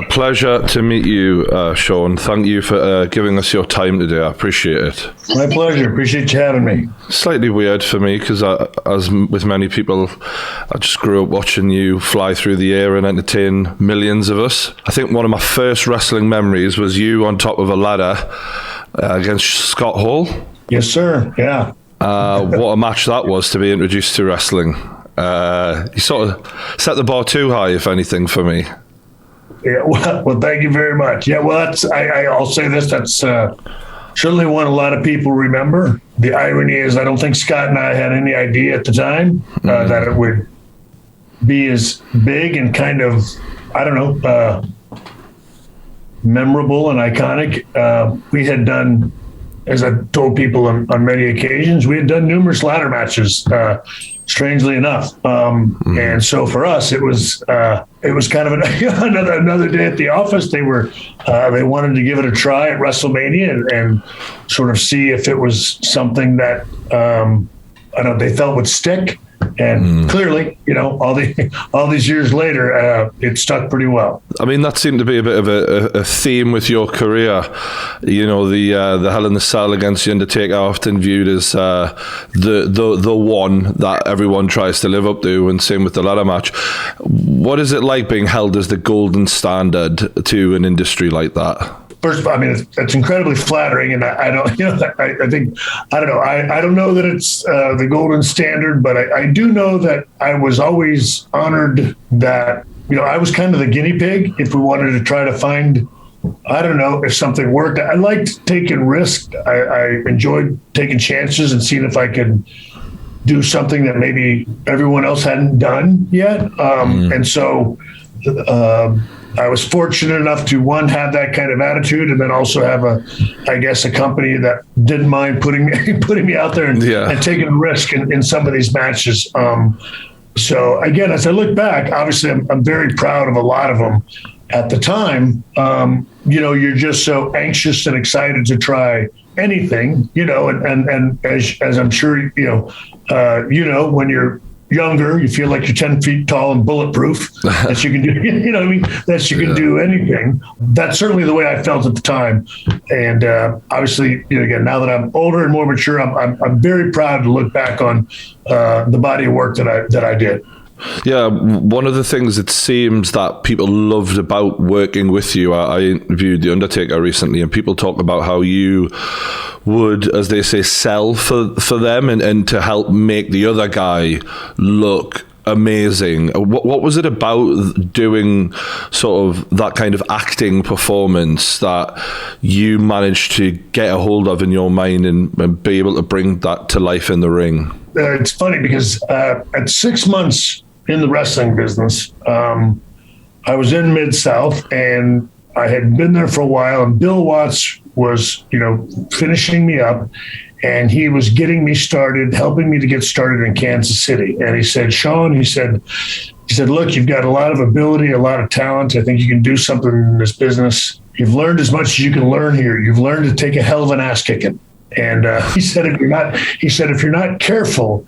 Pleasure to meet you, Shawn. Thank you for giving us your time today. I appreciate it. My pleasure. Appreciate you having me. Slightly weird for me because, as with many people, I just grew up watching you fly through the air and entertain millions of us. I think one of my first wrestling memories was you on top of a ladder against Scott Hall. Yes, sir. Yeah. What a match that was to be introduced to wrestling. You sort of set the bar too high, if anything, for me. Yeah, well, thank you very much. Yeah, well, I'll say this, that's certainly one a lot of people remember. The irony is I don't think Scott and I had any idea at the time that it would be as big and kind of, I don't know, memorable and iconic. We had done, as I've told people on many occasions, we had done numerous ladder matches, strangely enough. And so for us, it was kind of another day at the office. They wanted to give it a try at WrestleMania and sort of see if it was something that they felt would stick. And clearly, all these years later, it stuck pretty well. I mean, that seemed to be a bit of a theme with your career. The Hell in the Cell against The Undertaker, often viewed as the one that everyone tries to live up to, and same with the ladder match. What is it like being held as the golden standard to an industry like that? First of all, I mean, it's incredibly flattering, and I don't know that it's the golden standard, but I do know that I was always honored that, I was kind of the guinea pig if we wanted to try to find, I don't know, if something worked. I liked taking risks. I enjoyed taking chances and seeing if I could do something that maybe everyone else hadn't done yet. And so, I was fortunate enough to, one, have that kind of attitude, and then also have a company that didn't mind putting me out there and taking a risk in some of these matches. So again, as I look back, obviously I'm very proud of a lot of them. At the time, you're just so anxious and excited to try anything, and as I'm sure, when you're younger, you feel like you're 10 feet tall and bulletproof, that you can do, that you can do anything. That's certainly the way I felt at the time. And obviously, again, now that I'm older and more mature, I'm very proud to look back on the body of work that I did. Yeah, one of the things it seems that people loved about working with you, I interviewed The Undertaker recently, and people talk about how you would, as they say, sell for them and to help make the other guy look amazing. What was it about doing sort of that kind of acting performance that you managed to get a hold of in your mind and be able to bring that to life in the ring? It's funny because at 6 months in the wrestling business, I was in Mid-South, and I had been there for a while, and Bill Watts was, finishing me up, and he was getting me started, helping me to get started in Kansas City. And he said, Shawn, he said, look, you've got a lot of ability, a lot of talent. I think you can do something in this business. You've learned as much as you can learn here. You've learned to take a hell of an ass kicking. And he said, if you're not careful,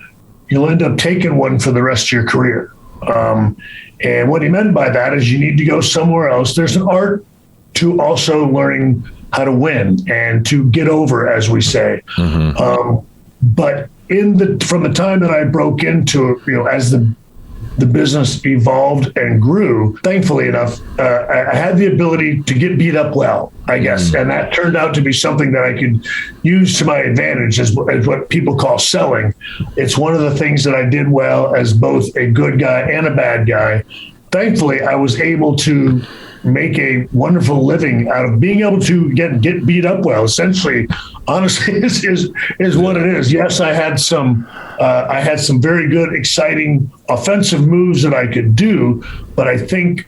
you'll end up taking one for the rest of your career. And what he meant by that is you need to go somewhere else. There's an art to also learning how to win and to get over, as we say. But from the time that I broke into, as the business evolved and grew, thankfully enough, I had the ability to get beat up well, I guess. And that turned out to be something that I could use to my advantage as what people call selling. It's one of the things that I did well as both a good guy and a bad guy. Thankfully, I was able to make a wonderful living out of being able to get beat up well. Essentially, honestly, is what it is. Yes, I had some very good, exciting offensive moves that I could do, but I think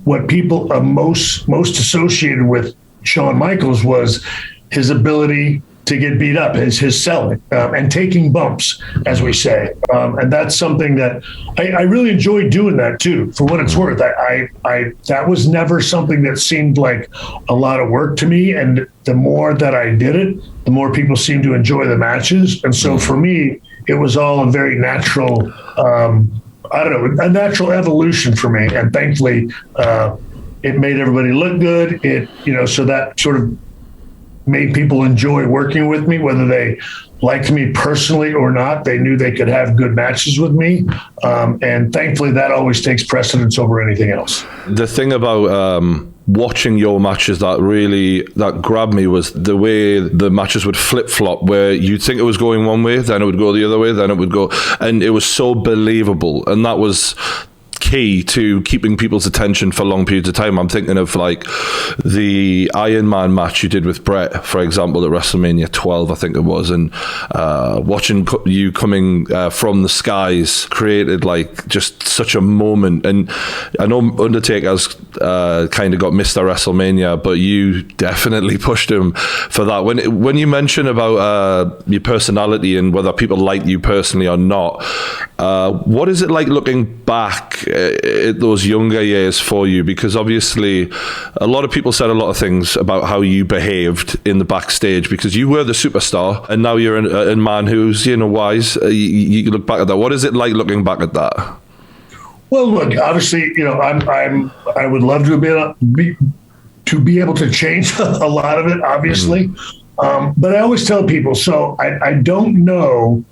what people are most associated with Shawn Michaels was his ability to get beat up, his selling and taking bumps, as we say. And that's something that I really enjoyed doing that too, for what it's worth. I that was never something that seemed like a lot of work to me. And the more that I did it, the more people seemed to enjoy the matches. And so for me, it was all a very natural, a natural evolution for me. And thankfully, It made everybody look good. So that sort of made people enjoy working with me, whether they liked me personally or not. They knew they could have good matches with me. And thankfully, that always takes precedence over anything else. The thing about watching your matches that grabbed me was the way the matches would flip-flop, where you'd think it was going one way, then it would go the other way, then it would go, and it was so believable. And that was key to keeping people's attention for long periods of time. I'm thinking of like the Iron Man match you did with Bret, for example, at WrestleMania 12, I think it was, and watching you coming from the skies created like just such a moment. And I know Undertaker's kind of got missed at WrestleMania, but you definitely pushed him for that. When you mention about your personality and whether people like you personally or not, what is it like looking back at those younger years for you? Because obviously a lot of people said a lot of things about how you behaved in the backstage, because you were the superstar and now you're a man who's, wise. You look back at that. What is it like looking back at that? Well, look, obviously, I would love to be able to change a lot of it, obviously. But I always tell people, so I don't know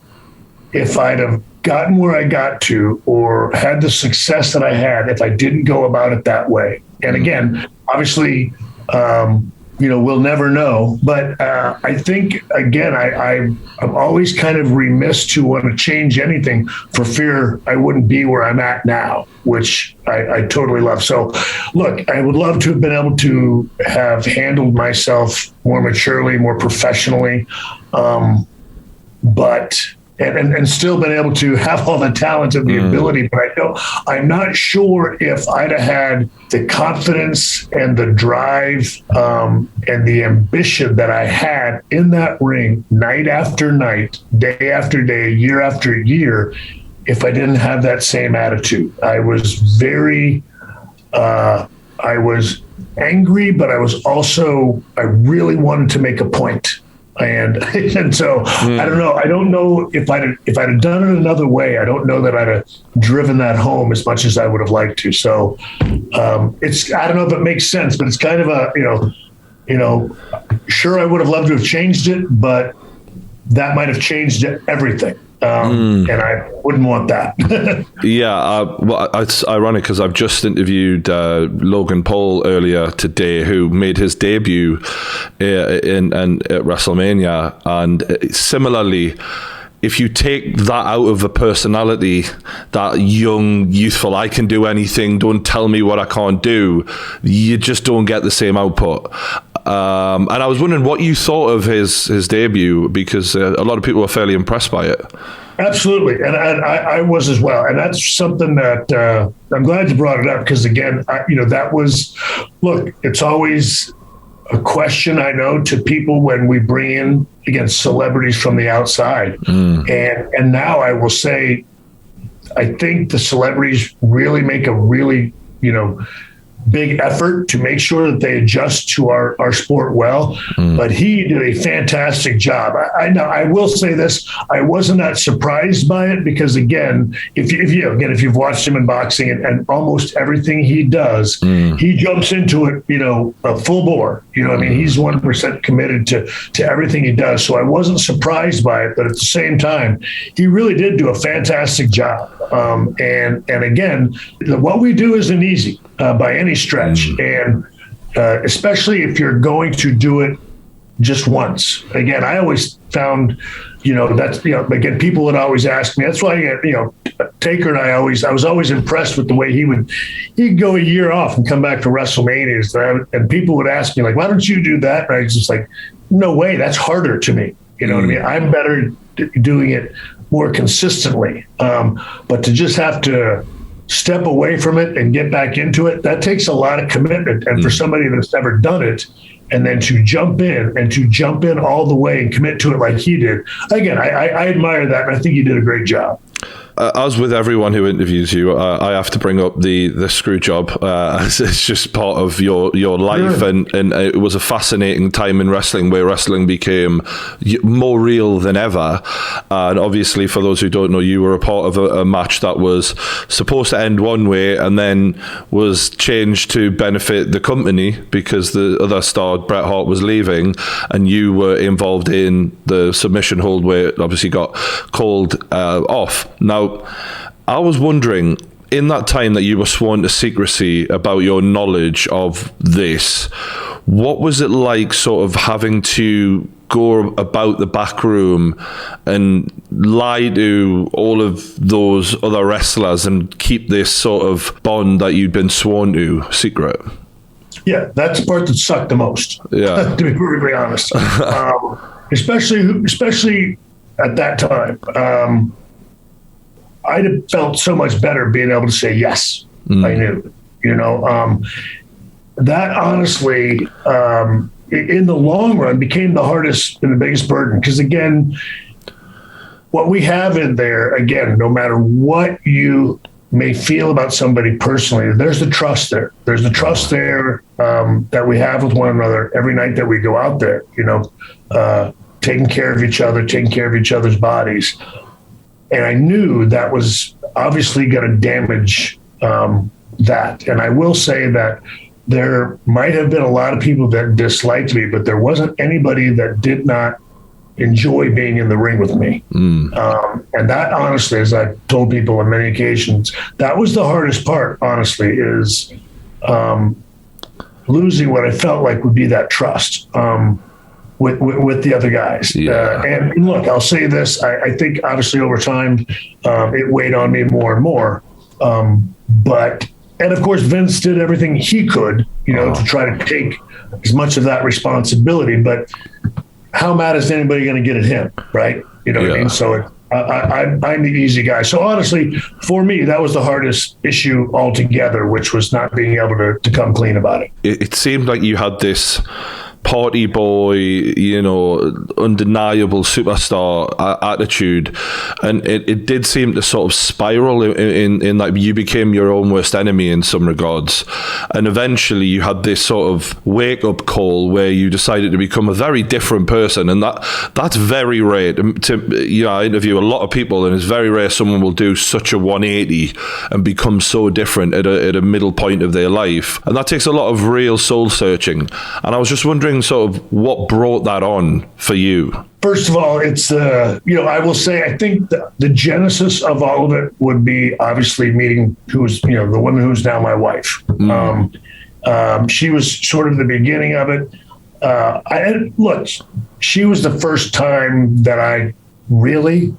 if I'd have gotten where I got to or had the success that I had if I didn't go about it that way. And again, obviously, we'll never know. But I think, again, I'm always kind of remiss to want to change anything for fear I wouldn't be where I'm at now, which I totally love. So, look, I would love to have been able to have handled myself more maturely, more professionally, but and still been able to have all the talent and the ability. But I'm not sure if I'd have had the confidence and the drive and the ambition that I had in that ring night after night, day after day, year after year, if I didn't have that same attitude. I was very, I was angry, but I really wanted to make a point. And so I don't know. I don't know if I'd have done it another way. I don't know that I'd have driven that home as much as I would have liked to. So I don't know if it makes sense, but it's kind of sure, I would have loved to have changed it, but that might have changed everything. And I wouldn't want that. Yeah, well, it's ironic because I've just interviewed Logan Paul earlier today, who made his debut at WrestleMania, and similarly, if you take that out of the personality, that young, youthful, I can do anything, don't tell me what I can't do, you just don't get the same output. And I was wondering what you thought of his debut, because a lot of people were fairly impressed by it. Absolutely. And I was as well. And that's something that I'm glad you brought it up, because, again, that was, look, it's always a question, I know, to people when we bring in, again, celebrities from the outside. And now I will say, I think the celebrities really make a really, big effort to make sure that they adjust to our sport well. But he did a fantastic job. I will say this, I wasn't that surprised by it, because again, if you've watched him in boxing and almost everything he does, he jumps into it, a full bore. He's 100% committed to everything he does. So I wasn't surprised by it, but at the same time, he really did do a fantastic job. And again, what we do isn't easy by any stretch. And especially if you're going to do it just once. Again, I always found, again, people would always ask me, that's why, Taker and I was always impressed with the way he'd go a year off and come back to WrestleManias. And people would ask me, like, why don't you do that? And I was just like, no way, that's harder to me. You know what I mean? I'm better doing it more consistently. But to just have to step away from it and get back into it, that takes a lot of commitment. And for somebody that's never done it, and then to jump in all the way and commit to it like he did, again, I admire that, and I think he did a great job. as with everyone who interviews you, I have to bring up the screw job. It's just part of your life, and it was a fascinating time in wrestling where wrestling became more real than ever. And obviously, for those who don't know, you were a part of a match that was supposed to end one way and then was changed to benefit the company because the other star, Bret Hart, was leaving, and you were involved in the submission hold where it obviously got called off. Now, I was wondering, in that time that you were sworn to secrecy about your knowledge of this, what was it like sort of having to go about the back room and lie to all of those other wrestlers and keep this sort of bond that you'd been sworn to secret? Yeah, that's the part that sucked the most, yeah. to be perfectly honest. Especially at that time. I'd have felt so much better being able to say yes. I knew, that honestly, in the long run, became the hardest and the biggest burden. Because again, what we have in there, again, no matter what you may feel about somebody personally, there's the trust there. There's the trust there that we have with one another every night that we go out there. Taking care of each other, taking care of each other's bodies. And I knew that was obviously going to damage that. And I will say that there might have been a lot of people that disliked me, but there wasn't anybody that did not enjoy being in the ring with me. And that, honestly, as I've told people on many occasions, that was the hardest part, honestly, is losing what I felt like would be that trust. With the other guys. Yeah. And look, I'll say this, I think obviously over time, it weighed on me more and more. And of course, Vince did everything he could, to try to take as much of that responsibility, but how mad is anybody going to get at him? Right. What I mean? So I'm the easy guy. So honestly, for me, that was the hardest issue altogether, which was not being able to come clean about it. It seemed like you had this party boy, undeniable superstar attitude, and it did seem to sort of spiral in like you became your own worst enemy in some regards, and eventually you had this sort of wake up call where you decided to become a very different person, and that's very rare. I interview a lot of people, and it's very rare someone will do such a 180 and become so different at a middle point of their life, and that takes a lot of real soul searching. And I was just wondering sort of what brought that on for you. First of all, it's I will say, I think the genesis of all of it would be obviously meeting who's, the woman who's now my wife. She was sort of the beginning of it. She was the first time that I really,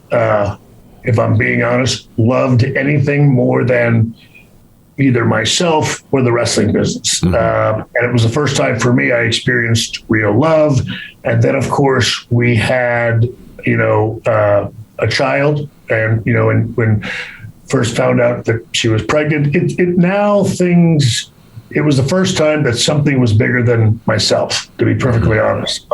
if I'm being honest, loved anything more than either myself or the wrestling business. And it was the first time for me I experienced real love. And then, of course, we had, a child. And, when first found out that she was pregnant, it was the first time that something was bigger than myself, to be perfectly honest.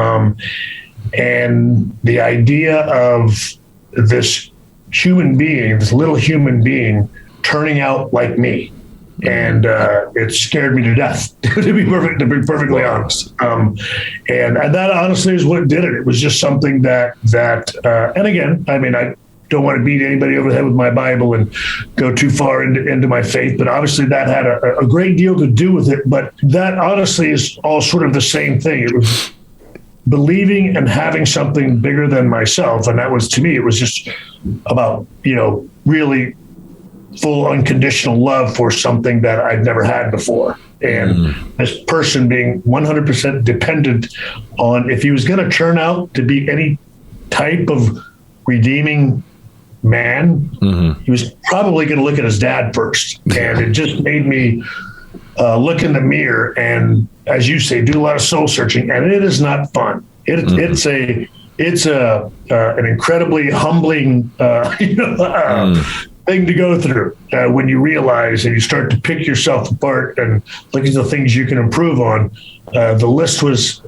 And the idea of this human being, this little human being, turning out like me, and it scared me to death, to be perfectly honest. And that honestly is what did it. It was just something that and again, I mean, I don't want to beat anybody over the head with my Bible and go too far into my faith, but obviously that had a great deal to do with it. But that honestly is all sort of the same thing. It was believing and having something bigger than myself. And that was, to me, it was just about, really full unconditional love for something that I'd never had before. And this person being 100% dependent on, if he was going to turn out to be any type of redeeming man, he was probably going to look at his dad first. And it just made me look in the mirror and, as you say, do a lot of soul searching. And it is not fun. It's an incredibly humbling, thing to go through when you realize and you start to pick yourself apart and look at the things you can improve on. The list was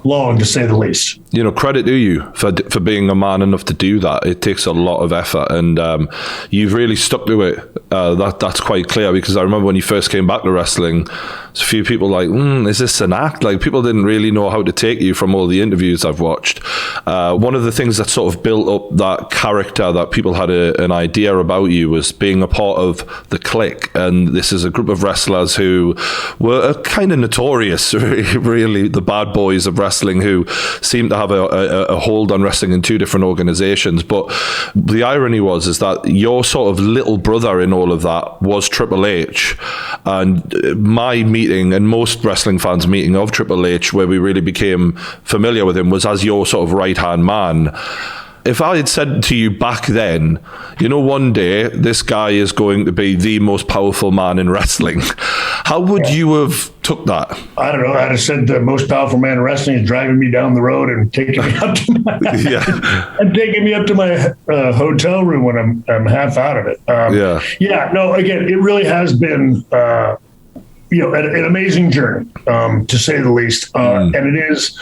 long, to say the least. credit to you for being a man enough to do that. It takes a lot of effort, and you've really stuck to it. That's quite clear, because I remember when you first came back to wrestling, there's a few people like, is this an act? Like, people didn't really know how to take you from all the interviews I've watched. One of the things that sort of built up that character, that people had an idea about you, was being a part of the Clique. And this is a group of wrestlers who were kind of notorious, really, the bad boys of wrestling, who seemed to have a hold on wrestling in two different organizations. But the irony is that your sort of little brother in all of that was Triple H. And my meeting, and most wrestling fans' meeting of Triple H, where we really became familiar with him, was as your sort of right-hand man. If I had said to you back then, one day this guy is going to be the most powerful man in wrestling, how would you have took that? I don't know. I'd have said the most powerful man in wrestling is driving me down the road and taking me up to my and taking me up to my hotel room when I'm half out of it. Again, it really has been an amazing journey, to say the least. And it is.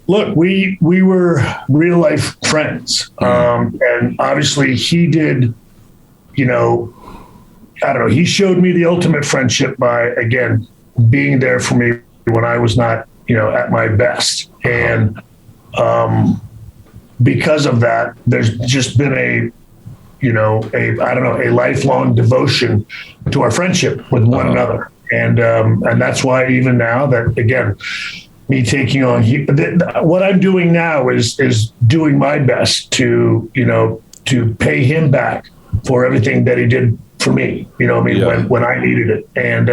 Look, we were real life friends. And obviously he did, I don't know, he showed me the ultimate friendship by, again, being there for me when I was not, at my best. And because of that, there's just been a lifelong devotion to our friendship with one another. And that's why even now that, again, me taking on what I'm doing now is doing my best to pay him back for everything that he did for me. When I needed it, and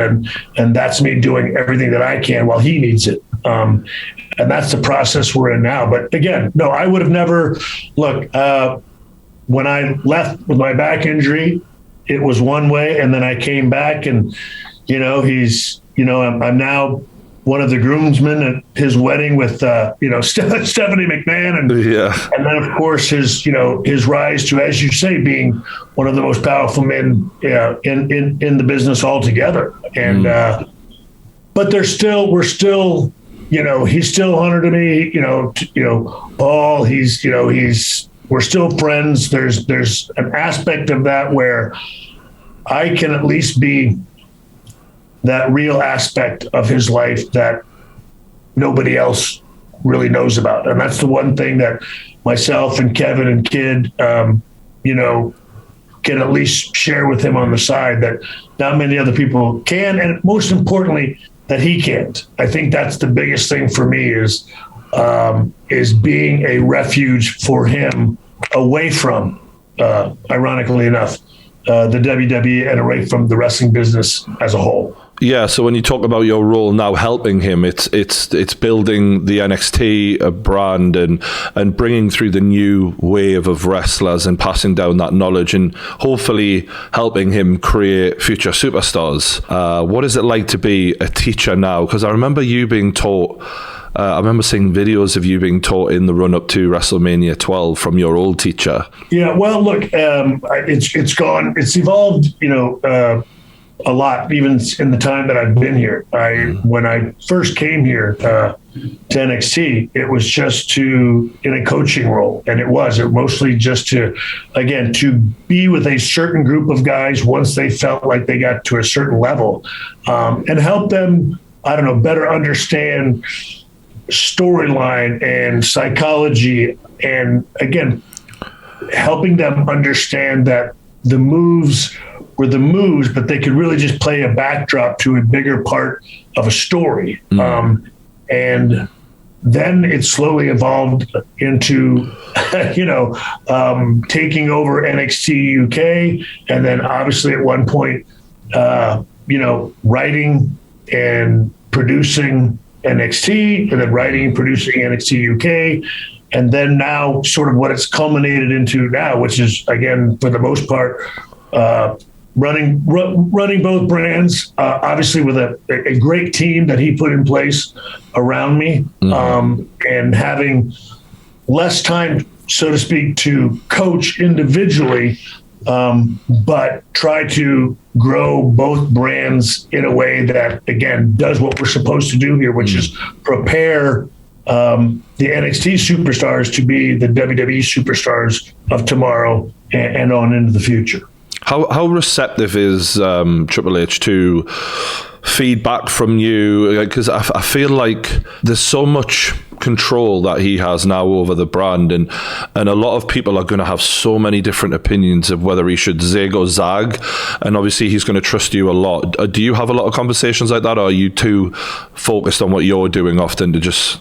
that's me doing everything that I can while he needs it. And that's the process we're in now. But again, no, I would have never. Look, when I left with my back injury, it was one way, and then I came back, and I'm now one of the groomsmen at his wedding with Stephanie McMahon, and then of course his rise to, as you say, being one of the most powerful men in the business altogether. And but we're still he's still Hunter to me. Paul. We're still friends. There's an aspect of that where I can at least be that real aspect of his life that nobody else really knows about. And that's the one thing that myself and Kevin and Kid, can at least share with him on the side that not many other people can. And most importantly, that he can't. I think that's the biggest thing for me is being a refuge for him away from, ironically enough, the WWE and away from the wrestling business as a whole. Yeah, so when you talk about your role now helping him, it's building the NXT brand and bringing through the new wave of wrestlers and passing down that knowledge and hopefully helping him create future superstars. What is it like to be a teacher now? Because I remember you being taught. I remember seeing videos of you being taught in the run-up to WrestleMania 12 from your old teacher. Yeah, well, look, it's evolved, a lot, even in the time that I've been here. When I first came here to NXT, it was just in a coaching role, and it was mostly just to be with a certain group of guys once they felt like they got to a certain level, and help them, better understand storyline and psychology, and again, helping them understand that the moves were the moves, but they could really just play a backdrop to a bigger part of a story. And then it slowly evolved into, taking over NXT UK. And then obviously at one point, writing and producing NXT, and then writing and producing NXT UK. And then now sort of what it's culminated into now, which is, again, for the most part, running both brands, obviously with a great team that he put in place around me, and having less time, so to speak, to coach individually, but try to grow both brands in a way that, again, does what we're supposed to do here, which is prepare the NXT superstars to be the WWE superstars of tomorrow and on into the future. How receptive is Triple H to feedback from you? Because I feel like there's so much control that he has now over the brand, and a lot of people are going to have so many different opinions of whether he should zig or zag, and obviously he's going to trust you a lot. Do you have a lot of conversations like that, or are you too focused on what you're doing often to just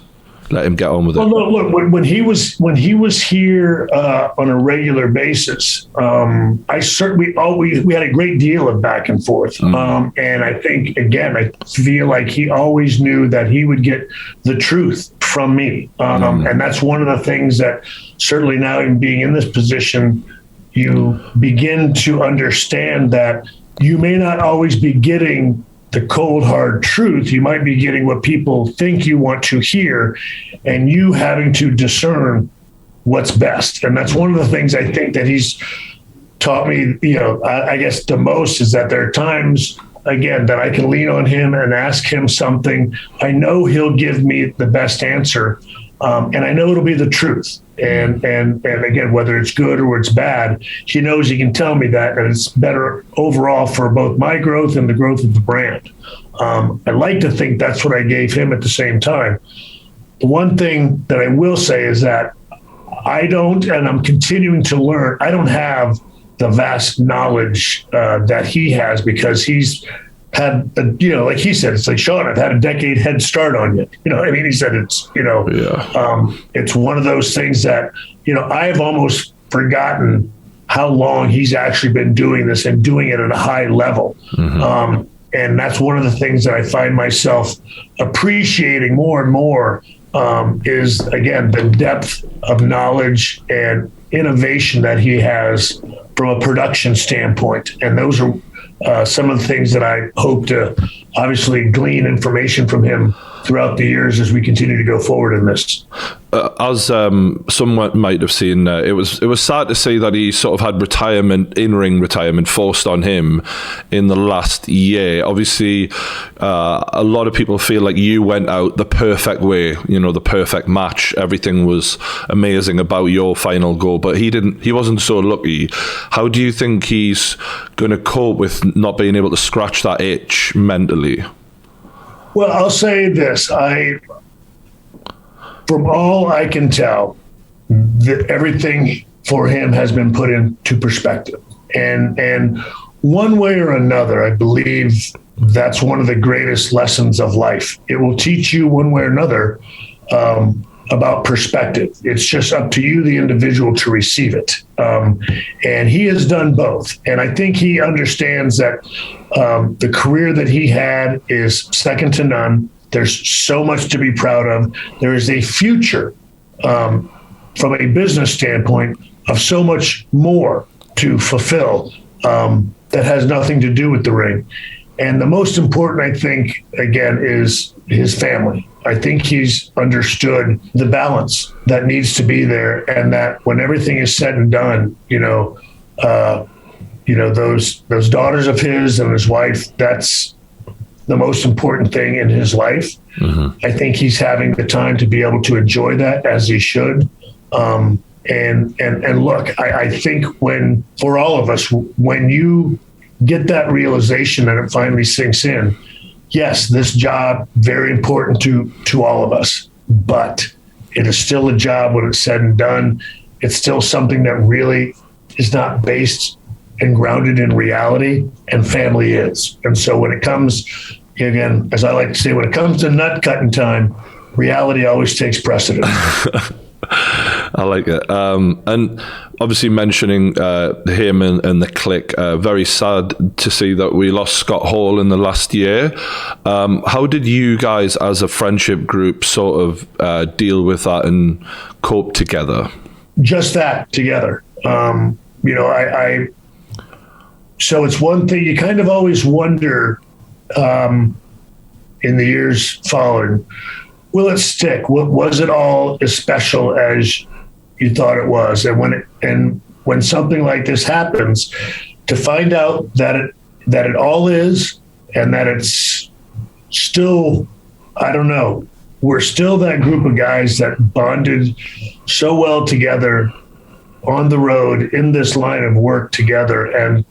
let him get on with it? Well, look, when he was here on a regular basis, we had a great deal of back and forth, and I think again, I feel like he always knew that he would get the truth from me, and that's one of the things that certainly now, in being in this position, you begin to understand that you may not always be getting the cold, hard truth. You might be getting what people think you want to hear, and you having to discern what's best. And that's one of the things I think that he's taught me, I guess the most, is that there are times, again, that I can lean on him and ask him something. I know he'll give me the best answer, and I know it'll be the truth. And again, whether it's good or it's bad, he knows he can tell me that, and it's better overall for both my growth and the growth of the brand. I like to think that's what I gave him at the same time. The one thing that I will say is that I don't, and I'm continuing to learn, I don't have the vast knowledge that he has, because he's had, like he said, it's like, Shawn, I've had a decade head start on you. He said it's, it's one of those things that, I've almost forgotten how long he's actually been doing this and doing it at a high level. And that's one of the things that I find myself appreciating more and more, is, again, the depth of knowledge and innovation that he has from a production standpoint. And those are some of the things that I hope to obviously glean information from him throughout the years as we continue to go forward in this. As someone might have seen, it was sad to see that he sort of had in-ring retirement forced on him in the last year. Obviously, a lot of people feel like you went out the perfect way, the perfect match. Everything was amazing about your final go, but he wasn't so lucky. How do you think he's going to cope with not being able to scratch that itch mentally? Well, I'll say this. From all I can tell, everything for him has been put into perspective. And one way or another, I believe that's one of the greatest lessons of life. It will teach you one way or another about perspective. It's just up to you, the individual, to receive it. And he has done both. And I think he understands that the career that he had is second to none. There's so much to be proud of. There is a future from a business standpoint of so much more to fulfill that has nothing to do with the ring. And the most important, I think, again, is his family. I think he's understood the balance that needs to be there, and that when everything is said and done, those daughters of his and his wife, that's the most important thing in his life. I think he's having the time to be able to enjoy that, as he should. And look, I think for all of us, when you get that realization and it finally sinks in, yes, this job, very important to all of us, but it is still a job when it's said and done. It's still something that really is not based and grounded in reality, and family is. And so when it comes, again, as I like to say, when it comes to nut cutting time, reality always takes precedent. I like it. And obviously mentioning him and the Clique, very sad to see that we lost Scott Hall in the last year. How did you guys as a friendship group sort of deal with that and cope together? Just that, together. So it's one thing you kind of always wonder in the years following, will it stick? Was it all as special as you thought it was? And when something like this happens, to find out that it all is, and that it's still, I don't know, we're still that group of guys that bonded so well together on the road in this line of work together. And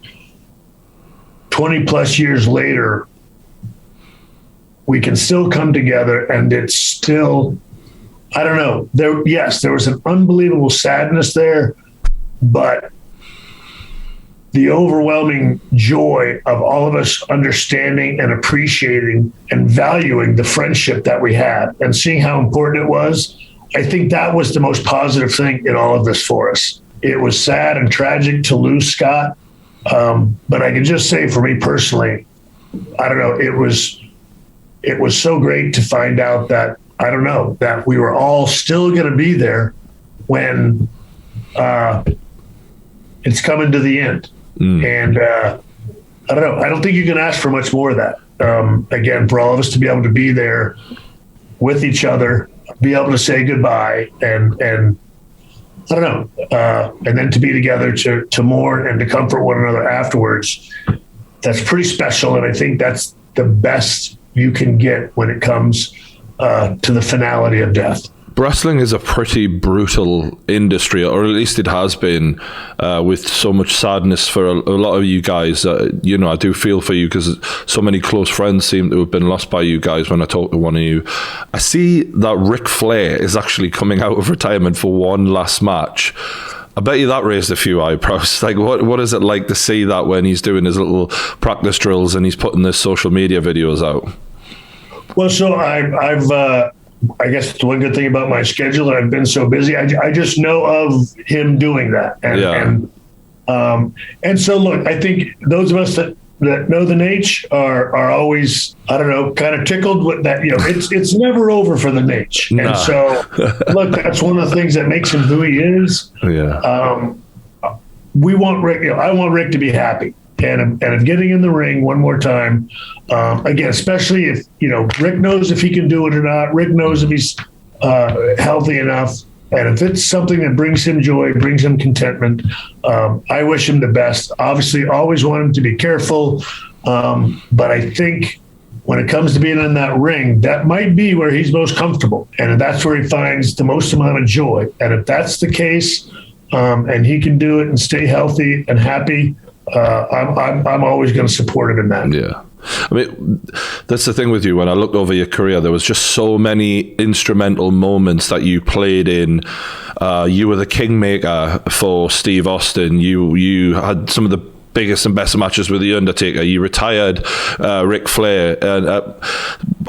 20 plus years later, we can still come together, and it's still, I don't know, there was an unbelievable sadness there, but the overwhelming joy of all of us understanding and appreciating and valuing the friendship that we had and seeing how important it was, I think that was the most positive thing in all of this for us. It was sad and tragic to lose Scott, but I can just say for me personally, I don't know, it was so great to find out that, I don't know, that we were all still going to be there when it's coming to the end. And I don't know, I don't think you can ask for much more of that. Again, for all of us to be able to be there with each other, be able to say goodbye, and I don't know, and then to be together to mourn and to comfort one another afterwards, that's pretty special. And I think that's the best you can get when it comes to the finality of death. Wrestling is a pretty brutal industry, or at least it has been, with so much sadness for a lot of you guys. You know, I do feel for you because so many close friends seem to have been lost by you guys when I talk to one of you. I see that Ric Flair is actually coming out of retirement for one last match. I bet you that raised a few eyebrows. Like, what is it like to see that when he's doing his little practice drills and he's putting his social media videos out? Well, so I guess the one good thing about my schedule, I've been so busy. I just know of him doing that, and so look, I think those of us that know the Nate are always, I don't know, kind of tickled with that. You know, it's never over for the Nate, and so look, that's one of the things that makes him who he is. Yeah, we want Rick. You know, I want Rick to be happy. And if getting in the ring one more time, again, especially if, you know, Rick knows if he can do it or not. Rick knows if he's healthy enough. And if it's something that brings him joy, brings him contentment, I wish him the best. Obviously, always want him to be careful. But I think when it comes to being in that ring, that might be where he's most comfortable. And that's where he finds the most amount of joy. And if that's the case, and he can do it and stay healthy and happy, I'm always going to support him in that. Yeah. I mean, that's the thing with you. When I looked over your career, there was just so many instrumental moments that you played in. You were the kingmaker for Steve Austin. You had some of the biggest and best matches with The Undertaker. You retired Ric Flair. And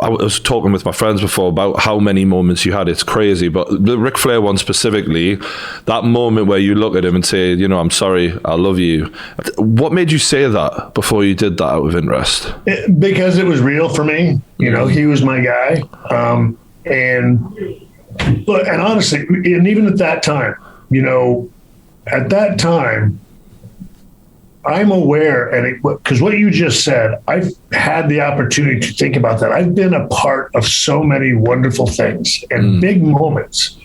I was talking with my friends before about how many moments you had. It's crazy. But the Ric Flair one specifically, that moment where you look at him and say, you know, I'm sorry, I love you. What made you say that before you did that out of interest? Because it was real for me. You know, he was my guy. And honestly, and even at that time, you know, at that time, I'm aware, and because what you just said, I've had the opportunity to think about that. I've been a part of so many wonderful things and big moments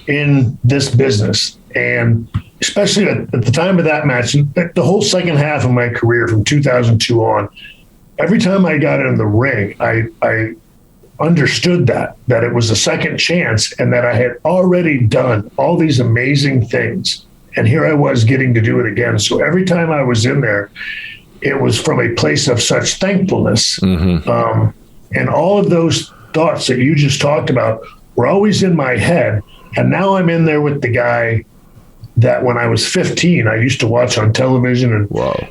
in this business. And especially at the time of that match, the whole second half of my career from 2002 on, every time I got in the ring, I understood that it was a second chance and that I had already done all these amazing things. And here I was getting to do it again. So every time I was in there, it was from a place of such thankfulness. And all of those thoughts that you just talked about were always in my head. And now I'm in there with the guy that when I was 15, I used to watch on television. And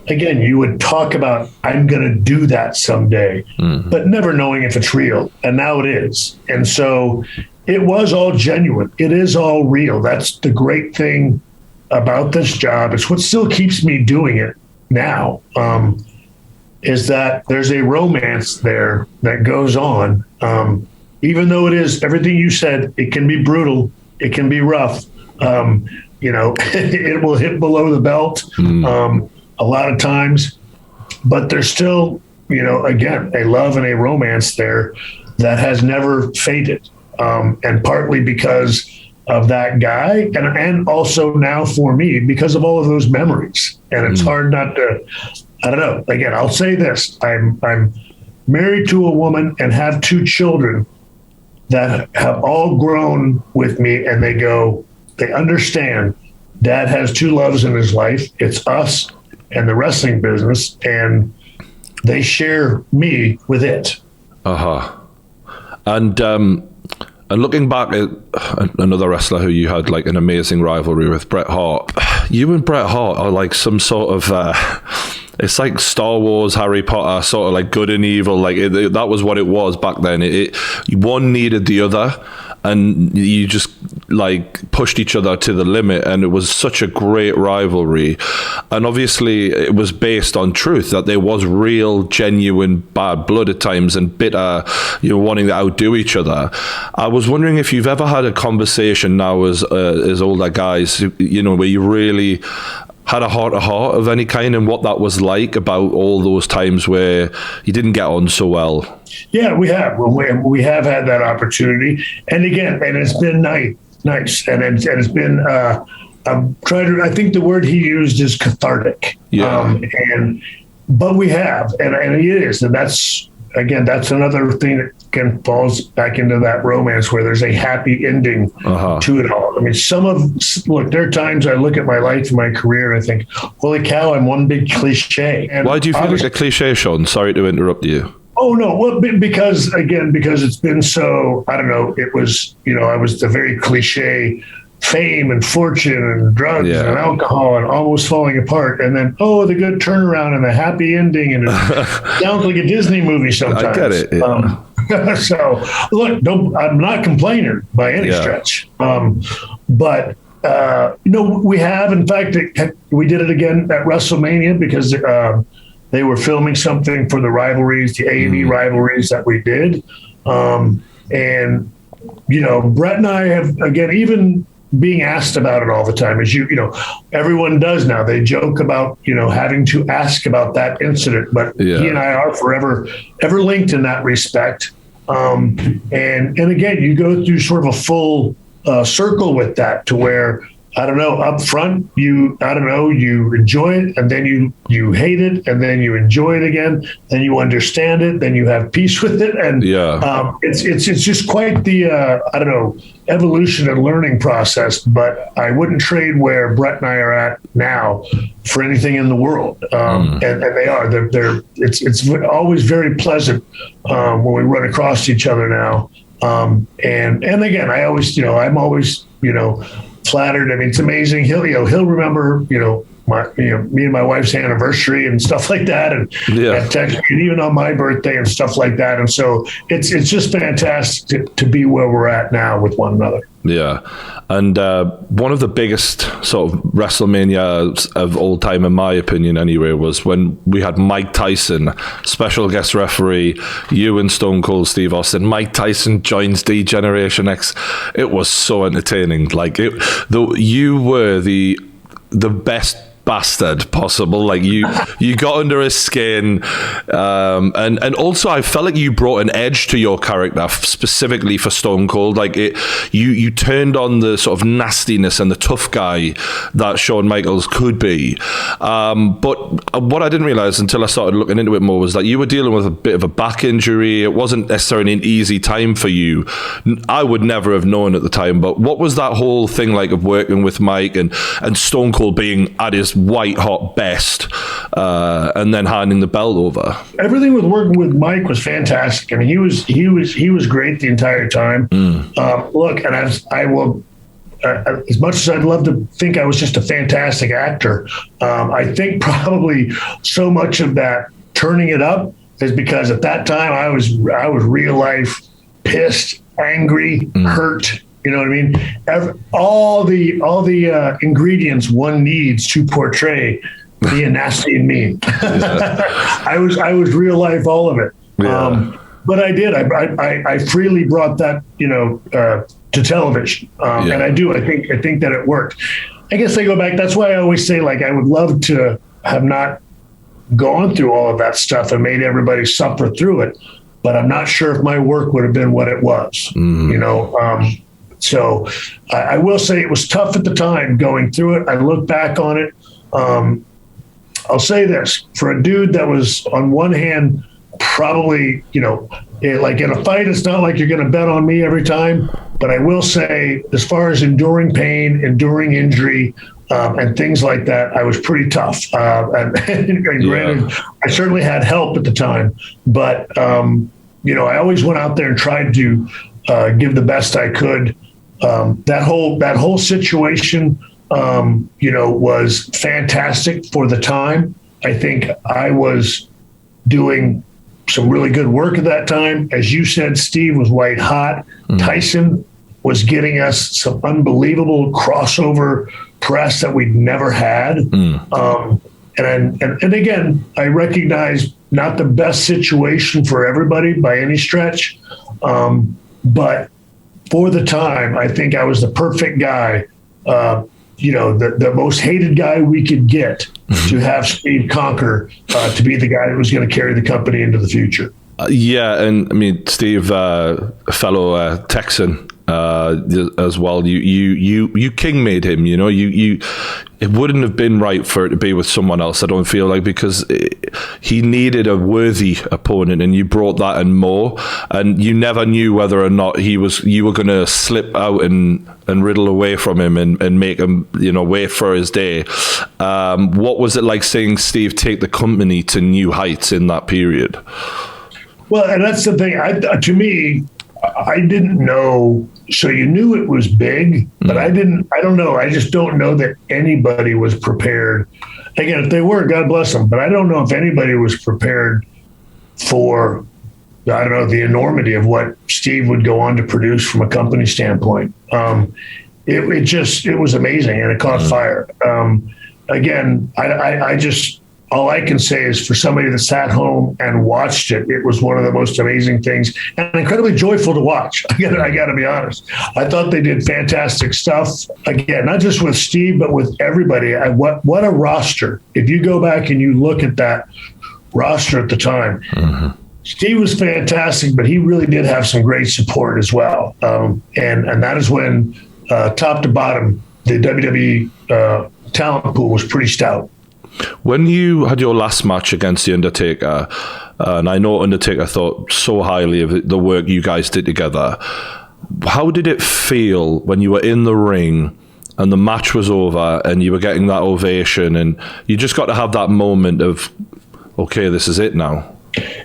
again, you would talk about, I'm going to do that someday, but never knowing if it's real. And now it is. And so it was all genuine. It is all real. That's the great thing about this job. It's what still keeps me doing it now, is that there's a romance there that goes on. Even though it is everything you said, it can be brutal, it can be rough. You know, it will hit below the belt a lot of times, but there's still, you know, again, a love and a romance there that has never faded. And partly because of that guy, and also now for me, because of all of those memories. And it's hard not to, I don't know, again, I'll say this, I'm married to a woman and have 2 children that have all grown with me, and they understand Dad has two loves in his life. It's us and the wrestling business, and they share me with it. And looking back at another wrestler who you had like an amazing rivalry with, Bret Hart, you and Bret Hart are like some sort of it's like Star Wars, Harry Potter, sort of like good and evil. Like that was what it was back then. One needed the other, and you just like pushed each other to the limit, and it was such a great rivalry. And obviously it was based on truth, that there was real, genuine bad blood at times, and bitter, wanting to outdo each other. I was wondering if you've ever had a conversation now as older guys, where you really had a heart-to-heart of any kind, and what that was like about all those times where you didn't get on so well. Yeah, we have. We have had that opportunity, and again, and it's been nice, and it's been. I'm trying to. I think the word he used is cathartic. Yeah. But we have, and it is, and that's another thing that falls back into that romance where there's a happy ending to it all. I mean, there are times I look at my life and my career and I think, holy cow, I'm one big cliche. And why do you feel like a cliche, Shawn? Sorry to interrupt you. Oh, no. Well, because it's been so, I don't know, it was, I was the very cliche fame and fortune and drugs and alcohol and almost falling apart. And then, the good turnaround and the happy ending. And it sounds like a Disney movie sometimes. I get it. Yeah. So, look, I'm not complaining by any stretch. But we have, in fact, we did it again at WrestleMania because they were filming something for the rivalries, the A&E rivalries that we did. And, Bret and I have, again, even being asked about it all the time, as everyone does now. They joke about, having to ask about that incident, but he and I are forever linked in that respect. And again, you go through sort of a full circle with that, to where, I don't know, up front, you enjoy it, and then you hate it, and then you enjoy it again, then you understand it, then you have peace with it. And it's just quite the, evolution and learning process, but I wouldn't trade where Bret and I are at now for anything in the world. And they are, it's always very pleasant when we run across each other now. And again, I'm always, flattered. I mean, it's amazing. He'll remember, me and my wife's anniversary and stuff like that, and text me, and even on my birthday and stuff like that. And so it's just fantastic to be where we're at now with one another. Yeah. And one of the biggest sort of WrestleMania of all time, in my opinion anyway, was when we had Mike Tyson, special guest referee, you and Stone Cold Steve Austin. Mike Tyson joins Degeneration X. It was so entertaining. Like, you were the best bastard possible. Like, you got under his skin, and also I felt like you brought an edge to your character specifically for Stone Cold. Like, you turned on the sort of nastiness and the tough guy that Shawn Michaels could be. But what I didn't realize until I started looking into it more was that you were dealing with a bit of a back injury. It wasn't necessarily an easy time for you. I would never have known at the time, but what was that whole thing like of working with Mike and Stone Cold being at his white hot best, and then handing the belt over? Everything with working with Mike was fantastic. I mean, he was great the entire time. Look, and I will, as much as I'd love to think I was just a fantastic actor, I think probably so much of that turning it up is because at that time I was real life pissed, angry, hurt. You know what I mean? All the ingredients one needs to portray being nasty and mean. I was real life, all of it. Yeah. But I did. I freely brought that, to television, and I do. I think that it worked. I guess I go back. That's why I always say, like, I would love to have not gone through all of that stuff and made everybody suffer through it. But I'm not sure if my work would have been what it was. So I will say it was tough at the time going through it. I look back on it. I'll say this, for a dude that was on one hand probably, like in a fight, it's not like you're going to bet on me every time. But I will say, as far as enduring pain, enduring injury, and things like that, I was pretty tough. And granted, I certainly had help at the time. But, I always went out there and tried to give the best I could. That whole situation, was fantastic for the time. I think I was doing some really good work at that time. As you said, Steve was white hot. Tyson was getting us some unbelievable crossover press that we'd never had. And again, I recognize not the best situation for everybody by any stretch. But for the time, I think I was the perfect guy, the most hated guy we could get to have Steve conquer, to be the guy that was going to carry the company into the future. And I mean, Steve, a fellow Texan as well. You king made him. It wouldn't have been right for it to be with someone else, I don't feel like, because he needed a worthy opponent, and you brought that and more. And you never knew whether or not you were going to slip out and riddle away from him and make him, wait for his day. What was it like seeing Steve take the company to new heights in that period? Well, and that's the thing. To me, I didn't know. So you knew it was big, but I don't know. I just don't know that anybody was prepared. Again, if they were, God bless them. But I don't know if anybody was prepared for, the enormity of what Steve would go on to produce from a company standpoint. It was amazing, and it caught fire. Again, I just, all I can say is, for somebody that sat home and watched it, it was one of the most amazing things and incredibly joyful to watch. I got to be honest. I thought they did fantastic stuff. Again, not just with Steve, but with everybody. What a roster. If you go back and you look at that roster at the time, Steve was fantastic, but he really did have some great support as well. And that is when, top to bottom, the WWE talent pool was pretty stout. When you had your last match against The Undertaker, and I know Undertaker thought so highly of the work you guys did together, how did it feel when you were in the ring and the match was over and you were getting that ovation, and you just got to have that moment of, okay, this is it now?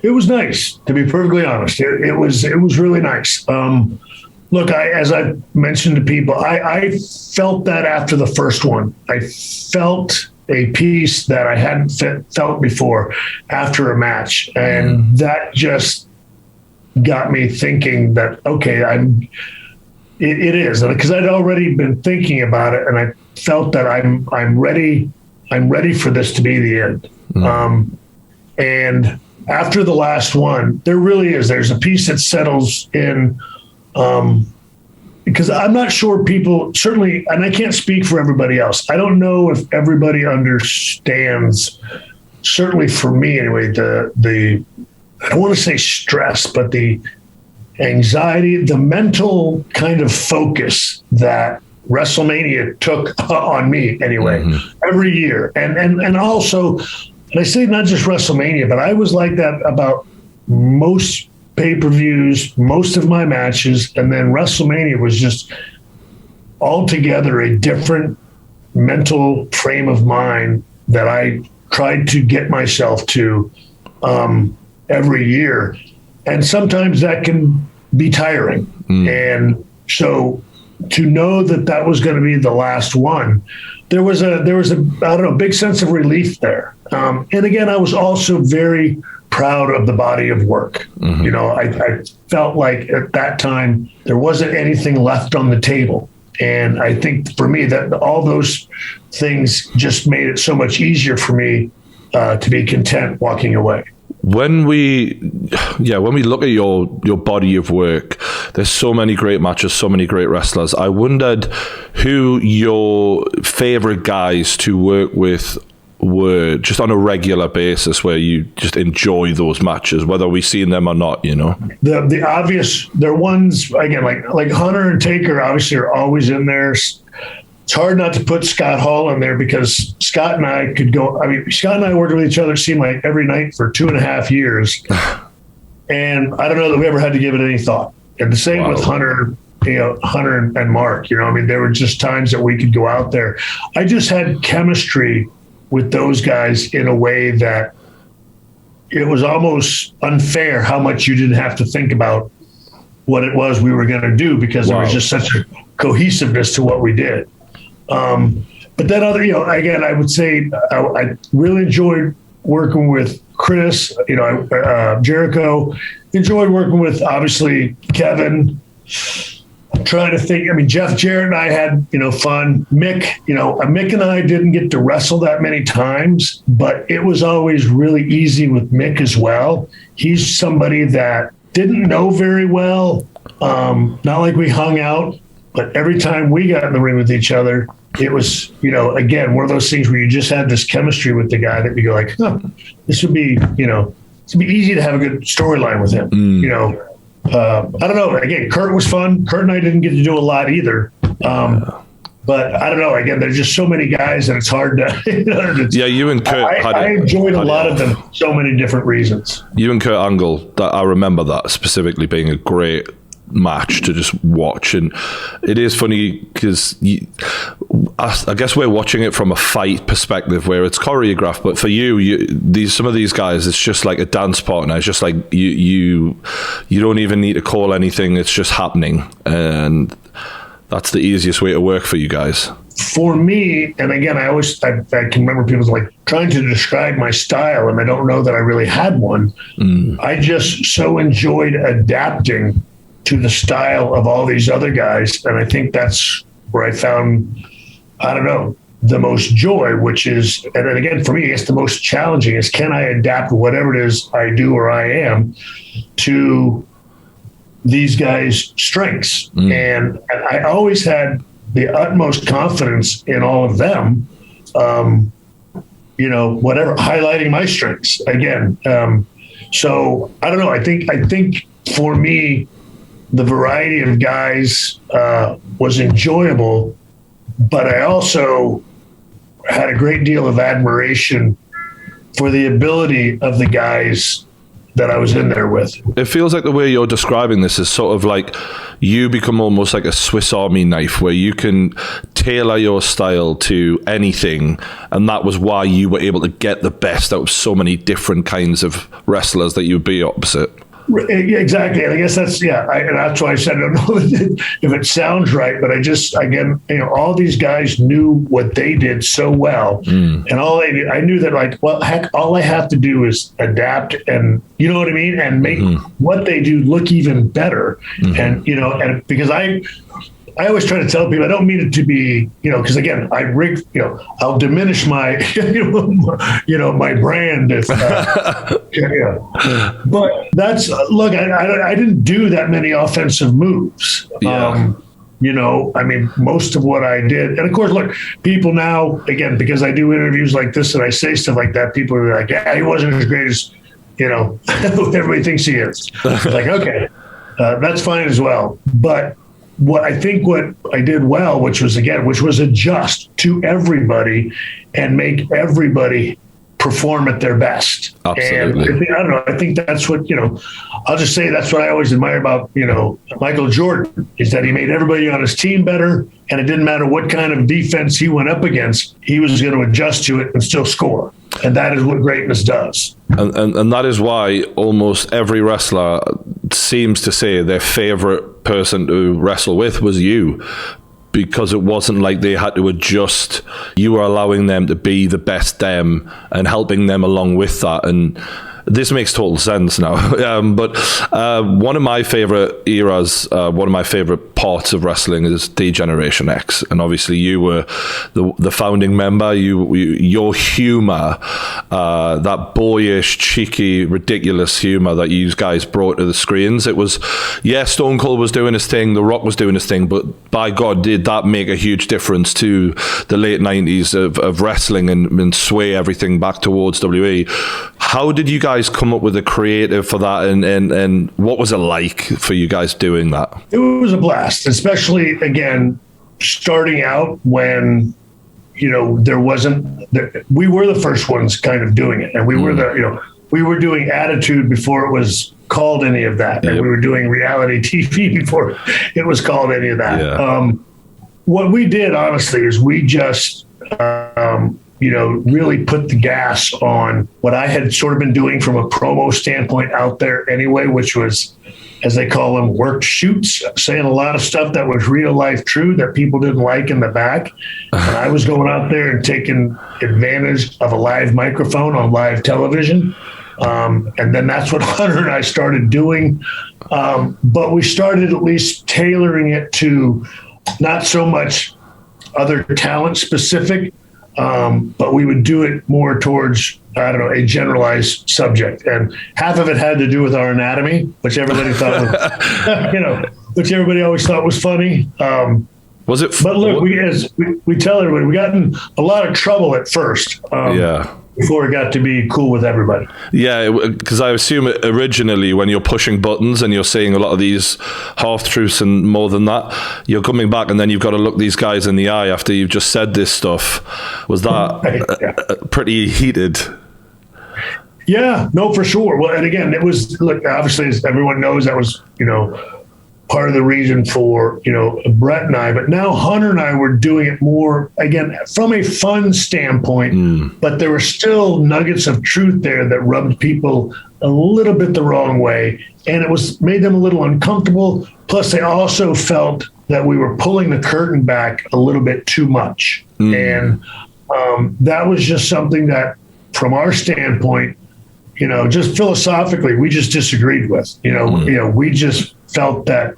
It was nice, to be perfectly honest. It was really nice. Look, as I mentioned to people, I felt that after the first one. I felt a piece that I hadn't felt before after a match. And that just got me thinking that, okay, it is. Because I'd already been thinking about it, and I felt that I'm ready for this to be the end. And after the last one, there's a piece that settles in, because I'm not sure people, certainly, and I can't speak for everybody else. I don't know if everybody understands, certainly for me anyway, the I don't want to say stress, but the anxiety, the mental kind of focus that WrestleMania took on me anyway, every year. And also, and I say not just WrestleMania, but I was like that about most pay-per-views, most of my matches, and then WrestleMania was just altogether a different mental frame of mind that I tried to get myself to every year. And sometimes that can be tiring. And so to know that was going to be the last one, there was a big sense of relief there. And again, I was also very proud of the body of work. I felt like at that time there wasn't anything left on the table. And I think for me that all those things just made it so much easier for me to be content walking away. When we look at your body of work, there's so many great matches, so many great wrestlers. I wondered who your favorite guys to work with were, just on a regular basis, where you just enjoy those matches, whether we've seen them or not. The obvious, they're ones again, like Hunter and Taker obviously are always in there. It's hard not to put Scott Hall in there, because Scott and I could go. I mean, Scott and I worked with each other, it seemed like every night for 2.5 years. And I don't know that we ever had to give it any thought. And the same with Hunter, Hunter and Mark. I mean, there were just times that we could go out there. I just had chemistry with those guys in a way that it was almost unfair how much you didn't have to think about what it was we were going to do, because there was just such a cohesiveness to what we did. But then again, I would say I really enjoyed working with Chris, Jericho. Enjoyed working with, obviously, Kevin. I'm trying to think. I mean, Jeff Jarrett and I had, fun. Mick, Mick and I didn't get to wrestle that many times, but it was always really easy with Mick as well. He's somebody that didn't know very well. Not like we hung out, but every time we got in the ring with each other, it was, again, one of those things where you just had this chemistry with the guy that you go like, this would be, it'd be easy to have a good storyline with him. I don't know. Again, Kurt was fun. Kurt and I didn't get to do a lot either. But I don't know. Again, there's just so many guys, and it's hard to. Yeah, you and Kurt. I enjoyed a lot of them, so many different reasons. You and Kurt Angle. I remember that specifically being a great match to just watch, and it is funny because I guess we're watching it from a fight perspective where it's choreographed, but for some of these guys, it's just like a dance partner. It's just like you don't even need to call anything. It's just happening, and that's the easiest way to work for you guys. For me, and again, I can remember people like trying to describe my style, and I don't know that I really had one. I just so enjoyed adapting to the style of all these other guys. And I think that's where I found, I don't know, the most joy, which is, and then again, for me, it's the most challenging is, can I adapt whatever it is I do or I am to these guys' strengths? And I always had the utmost confidence in all of them, whatever, highlighting my strengths again. So I don't know. I think for me, the variety of guys was enjoyable, but I also had a great deal of admiration for the ability of the guys that I was in there with. It feels like the way you're describing this is sort of like you become almost like a Swiss Army knife where you can tailor your style to anything, and that was why you were able to get the best out of so many different kinds of wrestlers that you would be opposite. Exactly. And I guess that's, and that's why I said, I don't know if it sounds right, but I just, again, all these guys knew what they did so well. And I knew that, like, well, heck, all I have to do is adapt and, you know what I mean? And make what they do look even better. And, and because I always try to tell people, I don't mean it to be, because again, I'll diminish my, my brand. If, But that's, look, I didn't do that many offensive moves. I mean, most of what I did, and of course, look, people now, again, because I do interviews like this and I say stuff like that, people are like, yeah, he wasn't as great as, everybody thinks he is. It's like, okay, that's fine as well. But what I did well, which was adjust to everybody and make everybody perform at their best. Absolutely. And I think that's what, I'll just say that's what I always admire about, Michael Jordan, is that he made everybody on his team better, and it didn't matter what kind of defense he went up against, he was going to adjust to it and still score. And that is what greatness does. And that is why almost every wrestler seems to say their favorite person to wrestle with was you, because it wasn't like they had to adjust. You were allowing them to be the best them and helping them along with that. And this makes total sense now. But one of my favorite eras, one of my favorite parts of wrestling is Degeneration X. And obviously you were the founding member. Your humor, that boyish, cheeky, ridiculous humor that you guys brought to the screens. It was, Stone Cold was doing his thing, The Rock was doing his thing, but by God, did that make a huge difference to the late 90s of wrestling and sway everything back towards WWE. How did you guys come up with a creative for that, and what was it like for you guys doing that? It was a blast, especially, again, starting out when, there wasn't, we were the first ones kind of doing it. And we were we were doing Attitude before it was called any of that. And we were doing reality TV before it was called any of that. Yeah. What we did, honestly, is we just, really put the gas on what I had sort of been doing from a promo standpoint out there anyway, which was, as they call them, worked shoots, saying a lot of stuff that was real life true that people didn't like in the back. And I was going out there and taking advantage of a live microphone on live television. And then that's what Hunter and I started doing. But we started at least tailoring it to not so much other talent specific, but we would do it more towards, a generalized subject. And half of it had to do with our anatomy, which everybody thought was, which everybody always thought was funny. Was it? But look, we tell everybody, we got in a lot of trouble at first. Before it got to be cool with everybody. Yeah, because I assume originally when you're pushing buttons and you're saying a lot of these half-truths and more than that, you're coming back and then you've got to look these guys in the eye after you've just said this stuff. Was that pretty heated? Yeah, no, for sure. Well, and again, it was, look, obviously, as everyone knows, that was, part of the reason for, Bret and I. But now Hunter and I were doing it more, again, from a fun standpoint, but there were still nuggets of truth there that rubbed people a little bit the wrong way. And it made them a little uncomfortable. Plus, they also felt that we were pulling the curtain back a little bit too much. And that was just something that, from our standpoint, just philosophically, we just disagreed with. We just felt that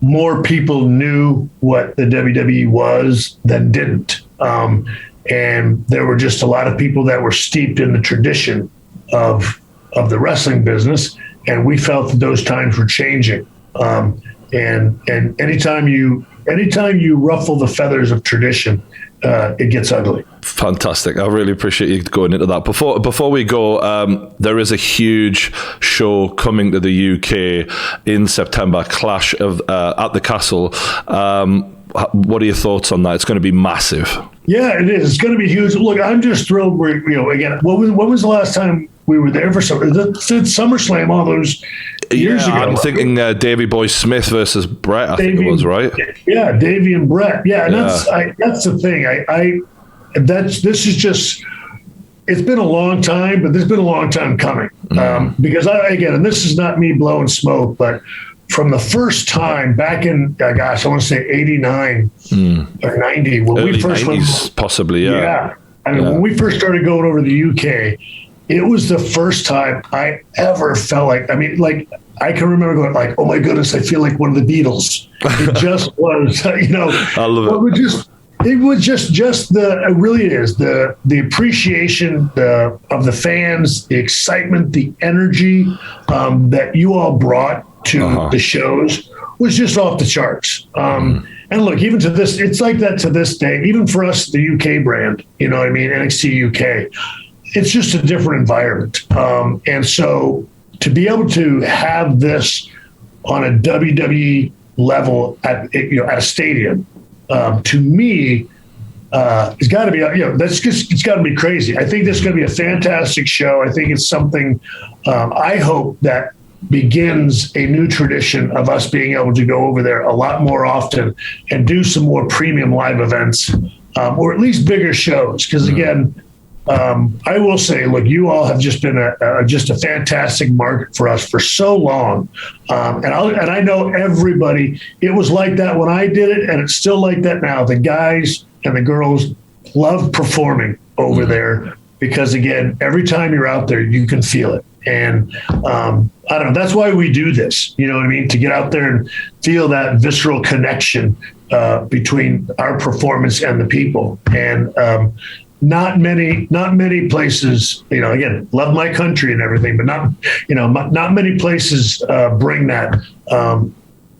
more people knew what the WWE was than didn't. And there were just a lot of people that were steeped in the tradition of the wrestling business. And we felt that those times were changing. And anytime you ruffle the feathers of tradition, it gets ugly. Fantastic. I really appreciate you going into that. Before we go, there is a huge show coming to the UK in September, Clash of at the Castle. What are your thoughts on that? It's going to be massive. Yeah, it is. It's going to be huge. Look, I'm just thrilled. Again, when was the last time we were there for something? Since SummerSlam all those years ago. I'm thinking Davey Boy Smith versus Bret, I think it was, right? Yeah, Davey and Bret. Yeah, and that's the thing. This is just, it's been a long time, but there's been a long time coming. Because and this is not me blowing smoke, but from the first time back in, I want to say 89 or 90, when early we first 90s, went, possibly, yeah. When we first started going over to the UK, it was the first time I ever felt like I can remember going like, oh my goodness, I feel like one of the Beatles. It just was, I love it. It was just it really is the appreciation of the fans, the excitement, the energy that you all brought to the shows was just off the charts. And look, even to this, it's like that to this day, even for us, the UK brand, NXT UK, it's just a different environment. And so to be able to have this on a WWE level at a stadium, to me, it's got to be, it's got to be crazy. I think this is going to be a fantastic show. I think it's something, I hope that begins a new tradition of us being able to go over there a lot more often and do some more premium live events, or at least bigger shows. Because again, I will say, look, you all have just been a fantastic market for us for so long, and I know everybody. It was like that when I did it, and it's still like that now. The guys and the girls love performing over there because, again, every time you're out there, you can feel it. And I don't know. That's why we do this. You know what I mean? To get out there and feel that visceral connection between our performance and the people. And not many places, again, love my country and everything, but not many places bring that,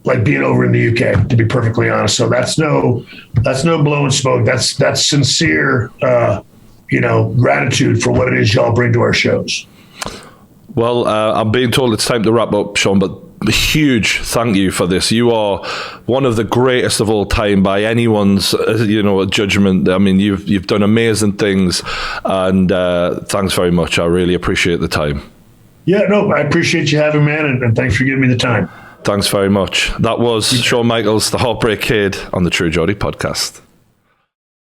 like being over in the UK, to be perfectly honest. So that's no blowing smoke. That's sincere, gratitude for what it is y'all bring to our shows. Well, I'm being told it's time to wrap up, Shawn, but a huge thank you for this. You are one of the greatest of all time by anyone's, judgment. I mean, you've done amazing things, and thanks very much. I really appreciate the time. Yeah, no, I appreciate you having me, man, and thanks for giving me the time. Thanks very much. That was Shawn Michaels, the Heartbreak Kid, on the True Geordie podcast.